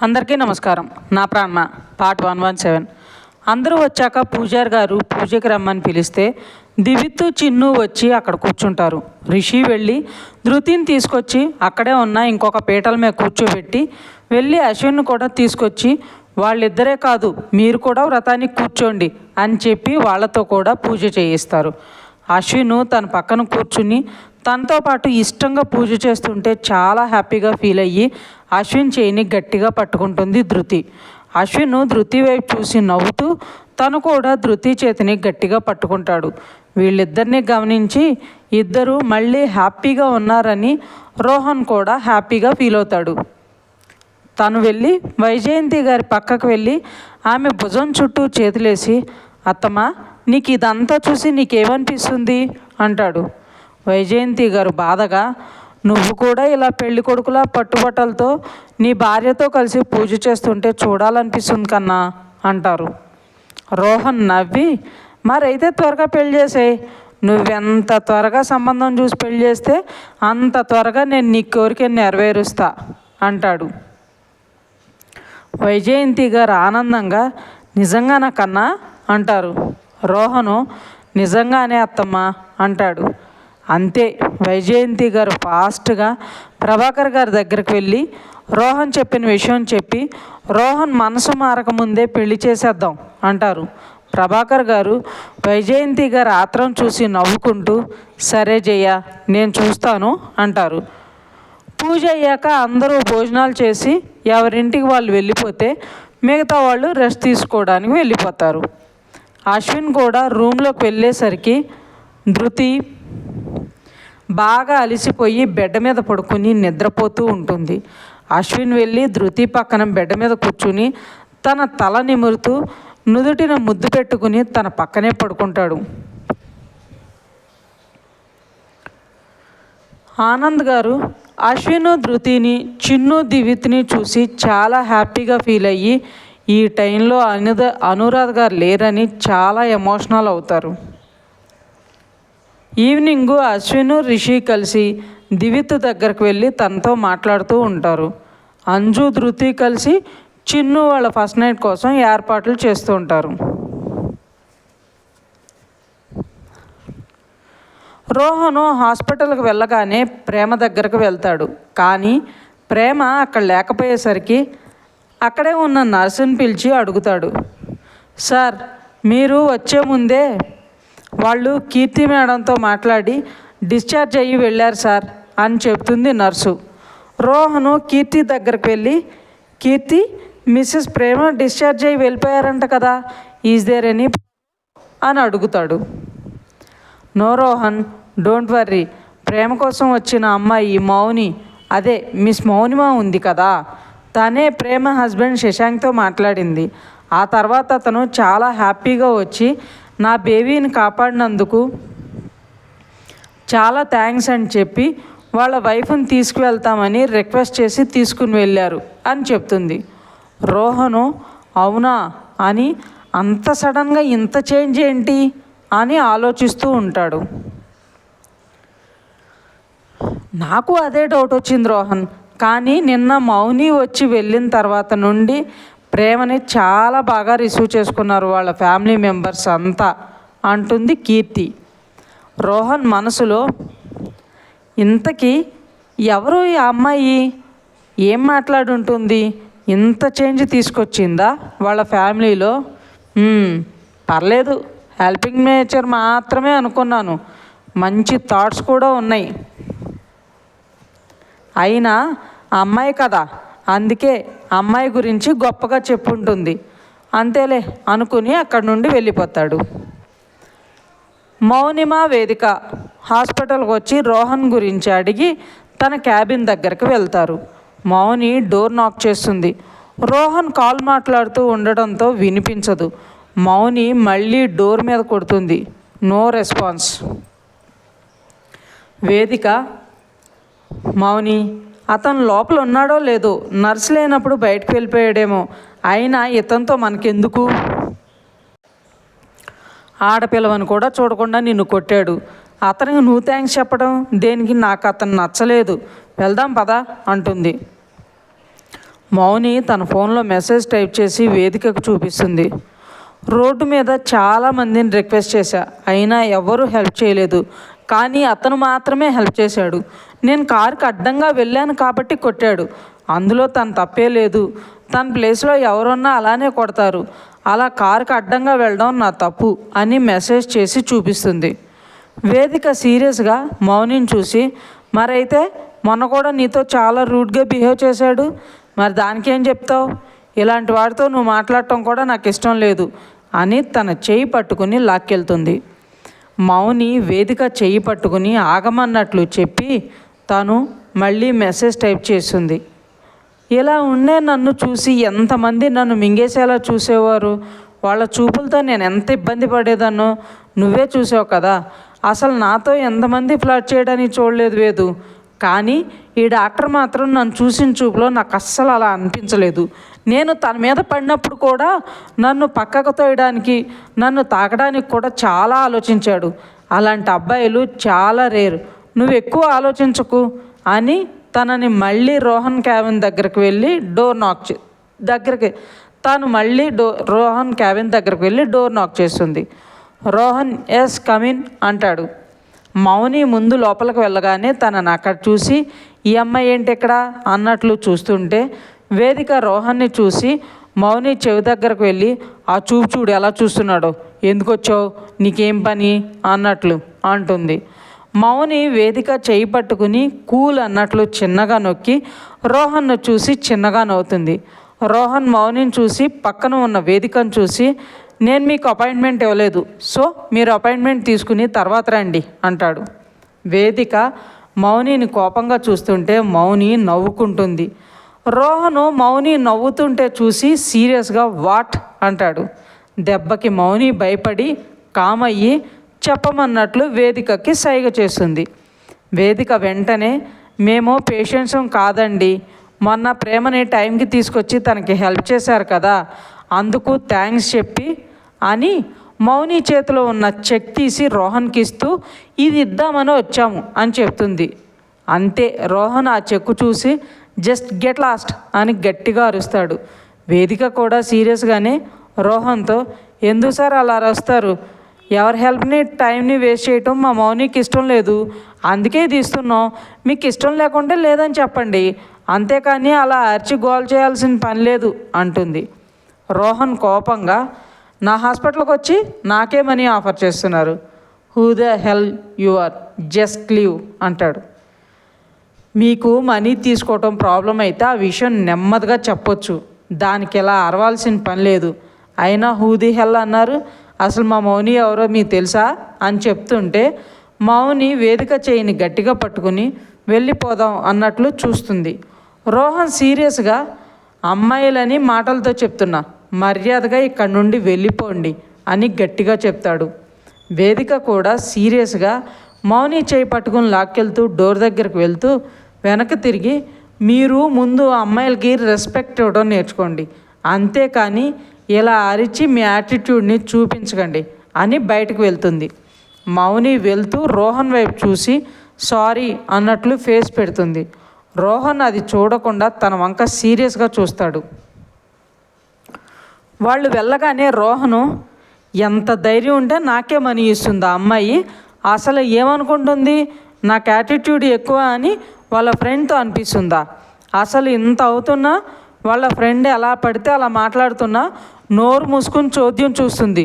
అందరికీ నమస్కారం. నా ప్రాణ పార్ట్ 117. అందరూ వచ్చాక పూజారి గారు పూజకి రమ్మని పిలిస్తే దివిత్తు చిన్ను వచ్చి అక్కడ కూర్చుంటారు. రిషి వెళ్ళి ధృతిని తీసుకొచ్చి అక్కడే ఉన్న ఇంకొక పీటల మీద కూర్చోబెట్టి వెళ్ళి అశ్విన్ కూడా తీసుకొచ్చి వాళ్ళిద్దరే కాదు మీరు కూడా వ్రతానికి కూర్చోండి అని చెప్పి వాళ్ళతో కూడా పూజ చేయిస్తారు. అశ్విన్ తన పక్కన కూర్చుని తనతో పాటు ఇష్టంగా పూజ చేస్తుంటే చాలా హ్యాపీగా ఫీల్ అయ్యి అశ్విన్ చేయిని గట్టిగా పట్టుకుంటుంది ధృతి. అశ్విన్ ధృతి వైపు చూసి నవ్వుతూ తను కూడా ధృతి చేతిని గట్టిగా పట్టుకుంటాడు. వీళ్ళిద్దరిని గమనించి ఇద్దరు మళ్ళీ హ్యాపీగా ఉన్నారని రోహన్ కూడా హ్యాపీగా ఫీల్ అవుతాడు. తను వెళ్ళి వైజయంతి గారి పక్కకు వెళ్ళి ఆమె భుజం చుట్టూ చేతులేసి, అత్తమ్మ నీకు ఇదంతా చూసి నీకేమనిపిస్తుంది అంటాడు. వైజయంతి గారు బాధగా, నువ్వు కూడా ఇలా పెళ్లి కొడుకులా పట్టుబట్టలతో నీ భార్యతో కలిసి పూజ చేస్తుంటే చూడాలనిపిస్తుంది కన్నా అంటారు. రోహన్ నవ్వి, మరైతే త్వరగా పెళ్లి చేసేయి, నువ్వెంత త్వరగా సంబంధం చూసి పెళ్లి చేస్తే అంత త్వరగా నేను నీ కోరిక నెరవేరుస్తా అంటాడు. వైజయంతి గారు ఆనందంగా, నిజంగానా కన్నా అంటారు. రోహను నిజంగానే అత్తమ్మ అంటాడు. అంతే వైజయంతి గారు ఫాస్ట్గా ప్రభాకర్ గారి దగ్గరికి వెళ్ళి రోహన్ చెప్పిన విషయం చెప్పి, రోహన్ మనసు మారకముందే పెళ్లి చేసేద్దాం అంటారు. ప్రభాకర్ గారు వైజయంతి గారి ఆత్రం చూసి నవ్వుకుంటూ, సరే జయ నేను చూస్తాను అంటారు. పూజ అయ్యాక అందరూ భోజనాలు చేసి ఎవరింటికి వాళ్ళు వెళ్ళిపోతే మిగతా వాళ్ళు రెస్ట్ తీసుకోవడానికి వెళ్ళిపోతారు. అశ్విన్ కూడా రూమ్లోకి వెళ్ళేసరికి ధృతి బాగా అలసిపోయి బెడ్ మీద పడుకుని నిద్రపోతూ ఉంటుంది. అశ్విన్ వెళ్ళి ధృతి పక్కన బెడ్ మీద కూర్చుని తన తల నిమురుతూ నుదుటిన ముద్దు పెట్టుకుని తన పక్కనే పడుకుంటాడు. ఆనంద్ గారు అశ్విన్ ధృతిని చిన్ను దివిత్ని చూసి చాలా హ్యాపీగా ఫీల్ అయ్యి ఈ టైంలో అనురాధ్ గారు లేరని చాలా ఎమోషనల్ అవుతారు. ఈవినింగ్ అశ్విన్ రిషి కలిసి దివిత్ దగ్గరకు వెళ్ళి తనతో మాట్లాడుతూ ఉంటారు. అంజు ధృతి కలిసి చిన్ను వాళ్ళ ఫస్ట్ నైట్ కోసం ఏర్పాట్లు చేస్తూ ఉంటారు. రోహను హాస్పిటల్కి వెళ్ళగానే ప్రేమ దగ్గరకు వెళ్తాడు. కానీ ప్రేమ అక్కడ లేకపోయేసరికి అక్కడే ఉన్న నర్సుని పిలిచి అడుగుతాడు, సార్ మీరు వచ్చే ముందే వాళ్ళు కీర్తి మేడంతో మాట్లాడి డిశ్చార్జ్ అయ్యి వెళ్ళారు సార్ అని చెప్తుంది నర్సు. రోహను కీర్తి దగ్గరికి వెళ్ళి, కీర్తి మిస్సెస్ ప్రేమ డిశ్చార్జ్ అయ్యి వెళ్ళిపోయారంట కదా, ఈజ్ దేర్ ఎనీ అని అడుగుతాడు. నో రోహన్, డోంట్ వర్రీ, ప్రేమ కోసం వచ్చిన అమ్మాయి మౌని, అదే మిస్ మౌనిమా ఉంది కదా, తనే ప్రేమ హస్బెండ్ శశాంక్తో మాట్లాడింది. ఆ తర్వాత అతను చాలా హ్యాపీగా వచ్చి నా బేబీని కాపాడినందుకు చాలా థ్యాంక్స్ అని చెప్పి వాళ్ళ వైఫ్ని తీసుకువెళ్తామని రిక్వెస్ట్ చేసి తీసుకుని వెళ్ళారు అని చెప్తుంది. రోహను అవునా అని, అంత సడన్గా ఇంత చేంజ్ ఏంటి అని ఆలోచిస్తూ ఉంటాడు. నాకు అదే డౌట్ వచ్చింది రోహన్, కానీ నిన్న మౌని వచ్చి వెళ్ళిన తర్వాత నుండి ప్రేమని చాలా బాగా రిసీవ్ చేసుకున్నారు వాళ్ళ ఫ్యామిలీ మెంబర్స్ అంతా అంటుంది కీర్తి. రోహన్ మనసులో, ఇంతకీ ఎవరు ఈ అమ్మాయి, ఏం మాట్లాడుంటుంది, ఇంత చేంజ్ తీసుకొచ్చిందా వాళ్ళ ఫ్యామిలీలో, పర్లేదు హెల్పింగ్ నేచర్ మాత్రమే అనుకున్నాను, మంచి థాట్స్ కూడా ఉన్నాయి, అయినా అమ్మాయి కదా అందుకే అమ్మాయి గురించి గొప్పగా చెప్పుంటుంది, అంతేలే అనుకుని అక్కడి నుండి వెళ్ళిపోతాడు. మౌనిమ వేదిక హాస్పిటల్కి వచ్చి రోహన్ గురించి అడిగి తన క్యాబిన్ దగ్గరికి వెళ్తారు. మౌని డోర్ నాక్ చేస్తుంది. రోహన్ కాల్ మాట్లాడుతూ ఉండడంతో వినిపించదు. మౌని మళ్ళీ డోర్ మీద కొడుతుంది. No response. వేదిక, మౌని అతను లోపల ఉన్నాడో లేదో, నర్సు లేనప్పుడు బయటకు వెళ్ళిపోయాడేమో, అయినా ఇతనితో మనకెందుకు, ఆడపిల్లవని కూడా చూడకుండా నిన్ను కొట్టాడు, అతనికి నువ్వు థ్యాంక్స్ చెప్పడం దేనికి, నాకు అతను నచ్చలేదు, వెళ్దాం పదా అంటుంది. మౌని తన ఫోన్లో మెసేజ్ టైప్ చేసి వేదికకు చూపిస్తుంది. రోడ్డు మీద చాలామందిని రిక్వెస్ట్ చేశా, అయినా ఎవరూ హెల్ప్ చేయలేదు. కానీ అతను మాత్రమే హెల్ప్ చేశాడు. నేను కారుకి అడ్డంగా వెళ్ళాను కాబట్టి కొట్టాడు. అందులో తన తప్పే లేదు. తన ప్లేస్లో ఎవరున్నా అలానే కొడతారు. అలా కారుకి అడ్డంగా వెళ్ళడం నా తప్పు అని మెసేజ్ చేసి చూపిస్తుంది. వేదిక సీరియస్గా మౌనిని చూసి, మరైతే మొన్న కూడా నీతో చాలా రూడ్గా బిహేవ్ చేశాడు, మరి దానికేం చెప్తావు? ఇలాంటి వాడితో నువ్వు మాట్లాడటం కూడా నాకు ఇష్టం లేదు అని తన చెయ్యి పట్టుకుని లాక్కెళ్తుంది. మౌని వేదిక చెయ్యి పట్టుకుని ఆగమన్నట్లు చెప్పి తను మళ్ళీ మెసేజ్ టైప్ చేస్తుంది. ఇలా ఉండే నన్ను చూసి ఎంతమంది నన్ను మింగేసేలా చూసేవారు. వాళ్ళ చూపులతో నేను ఎంత ఇబ్బంది పడేదాన్నో నువ్వే చూసావు కదా. అసలు నాతో ఎంతమంది ఫ్లర్ట్ చేయడానికి చూడలేదు వేదు. కానీ ఈ డాక్టర్ మాత్రం నన్ను చూసిన చూపులో నాకు అస్సలు అలా అనిపించలేదు. నేను తన మీద పడినప్పుడు కూడా నన్ను పక్కకు తోయడానికి, నన్ను తాకడానికి కూడా చాలా ఆలోచించాడు. అలాంటి అబ్బాయిలు చాలా రేరు. నువ్వు ఎక్కువ ఆలోచించకు అని తనని మళ్ళీ రోహన్ క్యాబిన్ దగ్గరికి వెళ్ళి డోర్ నాక్ రోహన్ క్యాబిన్ దగ్గరికి వెళ్ళి డోర్ నాక్ చేస్తుంది. రోహన్ ఎస్ కమిన్ అంటాడు. మౌని ముందు లోపలికి వెళ్ళగానే తనని అక్కడ చూసి, ఈ అమ్మాయి ఏంటి ఇక్కడ అన్నట్లు చూస్తుంటే వేదిక రోహన్ని చూసి మౌని చెవి దగ్గరకు వెళ్ళి, ఆ చూపు చూడు ఎలా చూస్తున్నాడో, ఎందుకు వచ్చావు, నీకేం పని అన్నట్లు అంటుంది. మౌని వేదిక చేయి పట్టుకుని కూల్ అన్నట్లు చిన్నగా నొక్కి రోహన్ను చూసి చిన్నగా నవ్వుతుంది. రోహన్ మౌనిని చూసి పక్కన ఉన్న వేదికను చూసి, నేను మీకు అపాయింట్మెంట్ ఇవ్వలేదు, సో మీరు అపాయింట్మెంట్ తీసుకుని తర్వాత రండి అంటాడు. వేదిక మౌనిని కోపంగా చూస్తుంటే మౌని నవ్వుకుంటుంది. రోహను మౌని నవ్వుతుంటే చూసి సీరియస్గా వాట్ అంటాడు. దెబ్బకి మౌని భయపడి కామయ్యి చెప్పమన్నట్లు వేదికకి సైగ చేస్తుంది. వేదిక వెంటనే, మేము పేషెంట్స్ కాదండి, మొన్న ప్రేమని టైంకి తీసుకొచ్చి తనకి హెల్ప్ చేశారు కదా, అందుకు థ్యాంక్స్ చెప్పి అని మౌని చేతిలో ఉన్న చెక్ తీసి రోహన్కి ఇస్తూ, ఇది ఇద్దామని వచ్చాము అని చెప్తుంది. అంతే, రోహన్ ఆ చెక్కు చూసి జస్ట్ గెట్ లాస్ట్ అని గట్టిగా అరుస్తాడు. వేదిక కూడా సీరియస్గానే రోహన్తో, ఎందుకు సార్ అలా అరుస్తారు, ఎవరి హెల్ప్ని టైంని వేస్ట్ చేయటం మా మౌనికి ఇష్టం లేదు, అందుకే ఇది ఇస్తున్నాం, మీకు ఇష్టం లేకుంటే లేదని చెప్పండి, అంతేకాని అలా అరిచి గోల్ చేయాల్సిన పని లేదు అంటుంది. రోహన్ కోపంగా, నా హాస్పిటల్కి వచ్చి నాకే మనీ ఆఫర్ చేస్తున్నారు, who the hell you are, just leave అంటాడు. మీకు మనీ తీసుకోవటం ప్రాబ్లం అయితే ఆ విషయం నెమ్మదిగా చెప్పొచ్చు, దానికి ఎలా అరవాల్సిన పని లేదు, అయినా హూ ది హెల్ అన్నారు, అసలు మా మౌని ఎవరో మీకు తెలుసా అని చెప్తుంటే మౌని వేదిక చేయిని గట్టిగా పట్టుకుని వెళ్ళిపోదాం అన్నట్లు చూస్తుంది. రోహన్ సీరియస్గా, అమ్మాయిలని మాటలతో చెప్తున్నా, మర్యాదగా ఇక్కడి నుండి వెళ్ళిపోండి అని గట్టిగా చెప్తాడు. వేదిక కూడా సీరియస్గా మౌని చేయి పట్టుకుని లాక్కెళ్తూ డోర్ దగ్గరికి వెళ్తూ వెనక్కి తిరిగి, మీరు ముందు అమ్మాయిలకి రెస్పెక్ట్ ఇవ్వడం నేర్చుకోండి, అంతేకాని ఇలా అరిచి మీ యాటిట్యూడ్ని చూపించకండి అని బయటకు వెళ్తుంది. మౌని వెళ్తూ రోహన్ వైపు చూసి సారీ అన్నట్లు ఫేస్ పెడుతుంది. రోహన్ అది చూడకుండా తన వంక సీరియస్గా చూస్తాడు. వాళ్ళు వెళ్ళగానే రోహను, ఎంత ధైర్యం ఉంటే నాకే మనీ ఇస్తుంది ఆ అమ్మాయి, అసలు ఏమనుకుంటుంది, నాకు యాటిట్యూడ్ ఎక్కువ అని వాళ్ళ ఫ్రెండ్తో అనిపిస్తుందా, అసలు ఇంత అవుతున్నా వాళ్ళ ఫ్రెండ్ ఎలా పడితే అలా మాట్లాడుతున్నా నోరు మూసుకుని చోద్యం చూస్తుంది,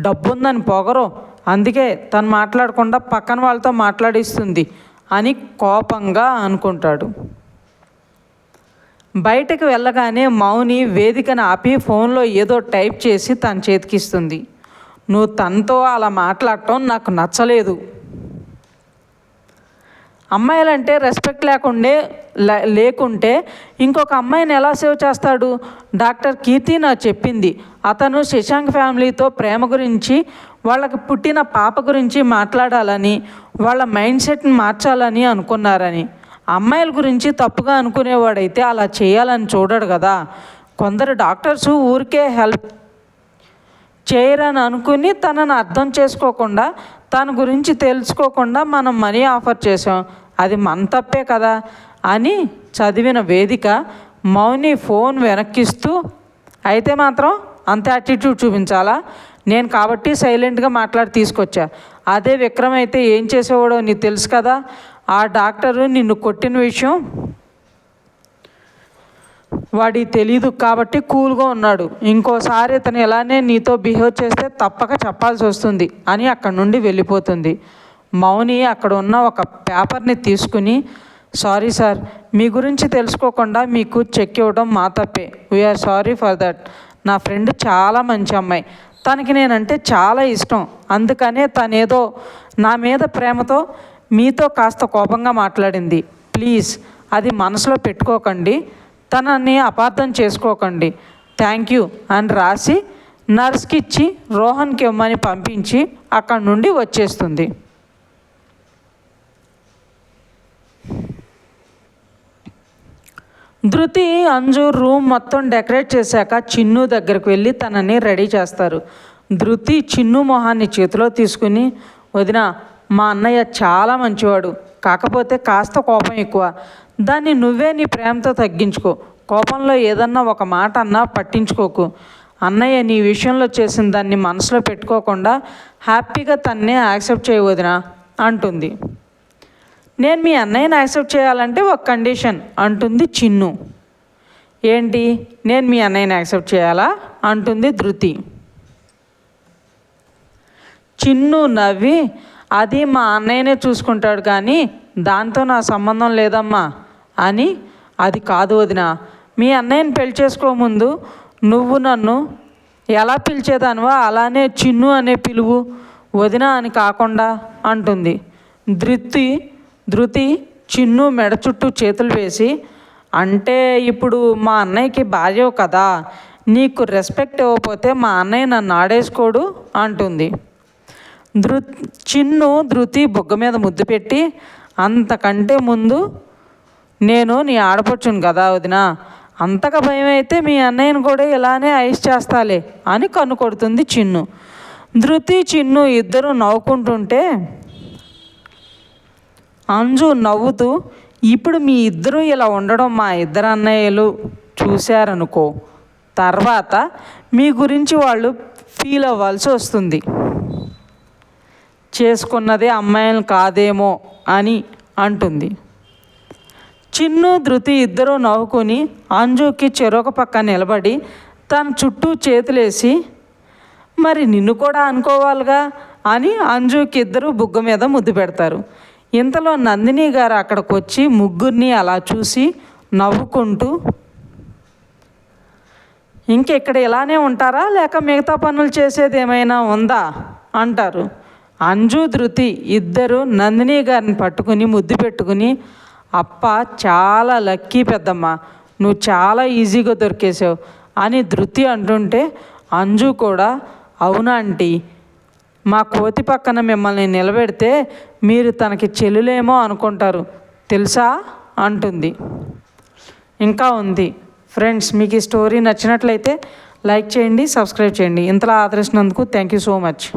డబ్బుందని పొగరు, అందుకే తను మాట్లాడకుండా పక్కన వాళ్ళతో మాట్లాడిస్తుంది అని కోపంగా అనుకుంటాడు. బయటకు వెళ్ళగానే మౌని వేదికను ఆపి ఫోన్లో ఏదో టైప్ చేసి తన చేతికిస్తుంది. నువ్వు తనతో అలా మాట్లాడటం నాకు నచ్చలేదు, అమ్మాయిలంటే రెస్పెక్ట్ లేకుంటే ఇంకొక అమ్మాయిని ఎలా సేవ్ చేస్తాడు, డాక్టర్ కీర్తి నాకు చెప్పింది, అతను శశాంక్ ఫ్యామిలీతో ప్రేమ గురించి, వాళ్ళకి పుట్టిన పాప గురించి మాట్లాడాలని, వాళ్ళ మైండ్ సెట్ని మార్చాలని అనుకున్నారని. అమ్మాయిల గురించి తప్పుగా అనుకునేవాడైతే అలా చేయాలని చూడడు కదా. కొందరు డాక్టర్స్ ఊరికే హెల్ప్ చేయరని అనుకుని తనను అర్థం చేసుకోకుండా, తన గురించి తెలుసుకోకుండా మనం మనీ ఆఫర్ చేసాం, అది మన తప్పే కదా అని చదివిన వేదిక మౌని ఫోన్ వెనక్కిస్తూ, అయితే మాత్రం అంత యాటిట్యూడ్ చూపించాలా? నేను కాబట్టి సైలెంట్గా మాట్లాడి తీసుకొచ్చా. అదే విక్రమ్ అయితే ఏం చేసేవాడో నీకు తెలుసు కదా. ఆ డాక్టరు నిన్ను కొట్టిన విషయం వాడికి తెలీదు కాబట్టి కూల్గా ఉన్నాడు. ఇంకోసారి ఇతను ఇలానే నీతో బిహేవ్ చేస్తే తప్పక చెప్పాల్సి వస్తుంది అని అక్కడి నుండి వెళ్ళిపోతుంది. మౌని అక్కడ ఉన్న ఒక పేపర్ని తీసుకుని, సారీ సార్, మీ గురించి తెలుసుకోకుండా మీకు చెక్ ఇవ్వడం మా తప్పే. We are sorry for that. నా ఫ్రెండ్ చాలా మంచి అమ్మాయి, తనకి నేనంటే చాలా ఇష్టం. అందుకనే తనేదో నా మీద ప్రేమతో మీతో కాస్త కోపంగా మాట్లాడింది. ప్లీజ్ అది మనసులో పెట్టుకోకండి, తనని అపార్థం చేసుకోకండి. థ్యాంక్ యూ అని రాసి నర్స్కి ఇచ్చి రోహన్కి ఇవ్వమని పంపించి అక్కడి నుండి వచ్చేస్తుంది. ధృతి, అంజు రూమ్ మొత్తం డెకరేట్ చేశాక చిన్ను దగ్గరకు వెళ్ళి తనని రెడీ చేస్తారు. ధృతి చిన్ను మొహాన్ని చేతిలో తీసుకుని, వదిన, మా అన్నయ్య చాలా మంచివాడు, కాకపోతే కాస్త కోపం ఎక్కువ. దాన్ని నువ్వే నీ ప్రేమతో తగ్గించుకో. కోపంలో ఏదన్నా ఒక మాట అన్నా పట్టించుకోకు. అన్నయ్య నీ విషయంలో చేసిన దాన్ని మనసులో పెట్టుకోకుండా హ్యాపీగా తన్నే యాక్సెప్ట్ చేయవదినా అంటుంది. నేను మీ అన్నయ్యని యాక్సెప్ట్ చేయాలంటే ఒక కండిషన్ అంటుంది చిన్ను. ఏంటి? నేను మీ అన్నయ్యని యాక్సెప్ట్ చేయాలా అంటుంది ధృతి. చిన్ను నవ్వి, అది మా అన్నయ్యనే చూసుకుంటాడు కానీ దాంతో నా సంబంధం లేదమ్మా అని. అది కాదు వదిన, మీ అన్నయ్యని పెళ్లి చేసుకోముందు నువ్వు నన్ను ఎలా పిలిచేదానివో అలానే చిన్ను అనే పిలువు, వదిన అని కాకుండా అంటుంది. ధృతి చిన్ను మెడ చుట్టూ చేతులు వేసి, అంటే ఇప్పుడు మా అన్నయ్యకి భార్యవు కదా, నీకు రెస్పెక్ట్ ఇవ్వకపోతే మా అన్నయ్య నన్ను ఆడేసుకోడు అంటుంది. చిన్ను ధృతి బొగ్గ మీద ముద్దు పెట్టి, అంతకంటే ముందు నేను నీ ఆడపడుచును కదా వదిన, అంతగా భయం అయితే మీ అన్నయ్యను కూడా ఇలానే ఐస్ చేస్తాలే అని కన్ను కొడుతుంది చిన్ను. ధృతి చిన్ను ఇద్దరు నవ్వుకుంటుంటే అంజు నవ్వుతూ, ఇప్పుడు మీ ఇద్దరు ఇలా ఉండడం మా ఇద్దరు అన్నయ్యలు చూశారనుకో, తర్వాత మీ గురించి వాళ్ళు ఫీల్ అవ్వాల్సి వస్తుంది, చేసుకున్నదే అమ్మాయిలు కాదేమో అని అంటుంది. చిన్ను ధృతి ఇద్దరూ నవ్వుకొని అంజుకి చెరొక పక్క నిలబడి తన చుట్టూ చేతులేసి, మరి నిన్ను కూడా అనుకోవాలిగా అని అంజుకి ఇద్దరు బుగ్గ మీద ముద్దు పెడతారు. ఇంతలో నందిని గారు అక్కడికి వచ్చి ముగ్గురిని అలా చూసి నవ్వుకుంటూ, ఇంకెక్కడ ఇలానే ఉంటారా లేక మిగతా పనులు చేసేది ఏమైనా ఉందా అంటారు. అంజు ధృతి ఇద్దరు నందిని గారిని పట్టుకుని ముద్దు పెట్టుకుని, అప్ప చాలా లక్కీ పెద్దమ్మ, నువ్వు చాలా ఈజీగా దొరికేసావు అని ధృతి అంటుంటే అంజు కూడా, అవునా ఆంటీ, మా కోతి పక్కన మిమ్మల్ని నిలబెడితే మీరు తనకి చెల్లులేమో అనుకుంటారు తెలుసా అంటుంది. ఇంకా ఉంది ఫ్రెండ్స్. మీకు ఈ స్టోరీ నచ్చినట్లయితే లైక్ చేయండి, సబ్స్క్రైబ్ చేయండి. ఇంతలా ఆదరిస్తున్నందుకు థ్యాంక్ యూ సో మచ్.